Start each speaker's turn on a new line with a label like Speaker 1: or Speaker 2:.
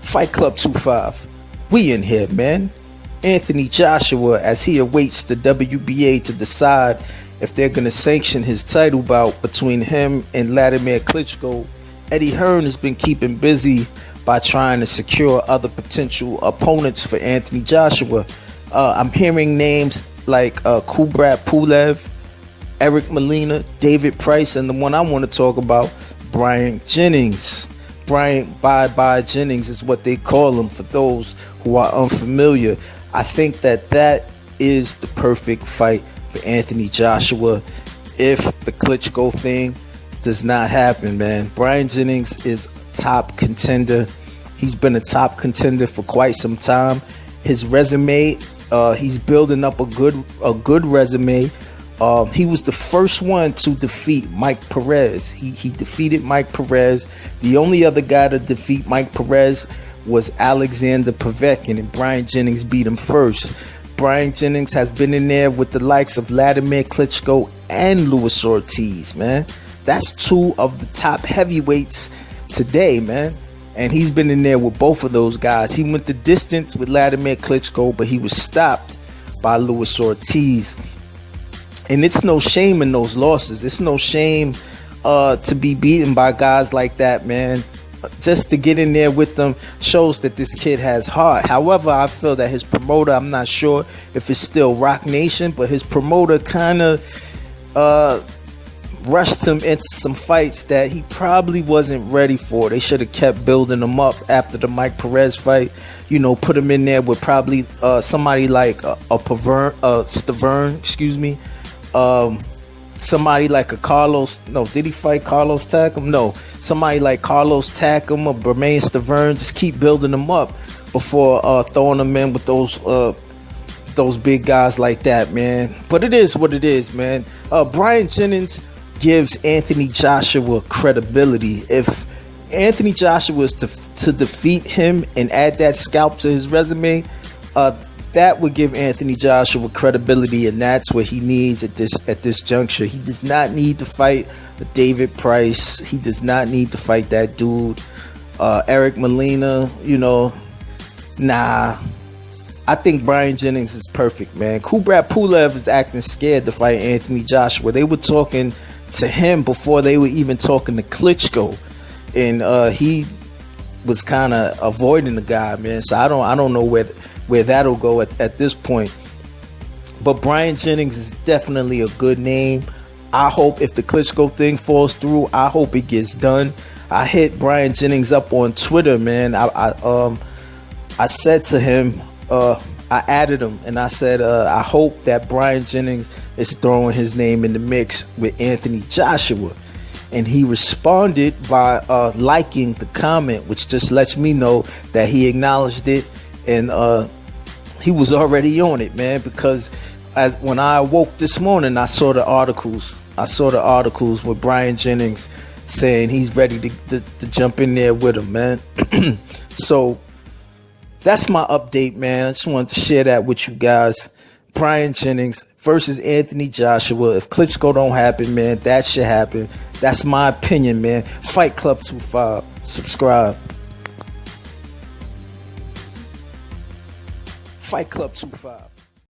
Speaker 1: Fight Club 25. We in here, man. Anthony Joshua, as he awaits the WBA to decide if they're going to sanction his title bout between him and Vladimir Klitschko. Eddie Hearn has been keeping busy by trying to secure other potential opponents for Anthony Joshua. I'm hearing names like Kubrat Pulev, Eric Molina, David Price, and the one I want to talk about, Bryant Jennings. Bryant Bye Jennings is what they call him for those who are unfamiliar. I think that is the perfect fight for Anthony Joshua if the Klitschko thing does not happen, man. Bryant Jennings is top contender. He's been a top contender for quite some time. His resume, he's building up a good resume. He was the first one to defeat Mike Perez. He defeated Mike Perez. The only other guy to defeat Mike Perez was Alexander Povetkin, and Bryant Jennings beat him first. Bryant Jennings has been in there with the likes of Vladimir Klitschko and Luis Ortiz, man. That's two of the top heavyweights today, man. And he's been in there with both of those guys. He went the distance with Vladimir Klitschko, but he was stopped by Luis Ortiz. And it's no shame in those losses. It's no shame to be beaten by guys like that, man. Just to get in there with them shows that this kid has heart. However, I feel that his promoter, I'm not sure if it's still Rock Nation, but his promoter kind of rushed him into some fights that he probably wasn't ready for. They should have kept building him up after the Mike Perez fight. You know, put him in there with probably somebody like Stavern, excuse me. Somebody like a Carlos. No, did he fight Carlos Takam? No, somebody like Carlos Takam or Bryant Stavern. Just keep building them up before throwing them in with those big guys like that, man. But it is what it is, man. Bryant Jennings gives Anthony Joshua credibility. If Anthony Joshua is to defeat him and add that scalp to his resume, that would give Anthony Joshua credibility, and that's what he needs at this juncture. He does not need to fight David Price. He does not need to fight that dude, Eric Molina. You know, nah. I think Bryant Jennings is perfect, man. Kubrat Pulev is acting scared to fight Anthony Joshua. They were talking to him before they were even talking to Klitschko, and he was kind of avoiding the guy, man. So I don't know where that'll go at this point. But Bryant Jennings is definitely a good name. I hope if the Klitschko thing falls through, I hope it gets done. I hit Bryant Jennings up on Twitter, man. I said to him, I added him, and I said, I hope that Bryant Jennings is throwing his name in the mix with Anthony Joshua. And he responded by liking the comment, which just lets me know that he acknowledged it, and he was already on it, man. Because when I awoke this morning, I saw the articles. With Bryant Jennings saying he's ready to jump in there with him, man. So that's my update, man. I just wanted to share that with you guys. Bryant Jennings versus Anthony Joshua. If Klitschko don't happen, man, that should happen. That's my opinion, man. Fight Club 25. Subscribe. Fight Club 25.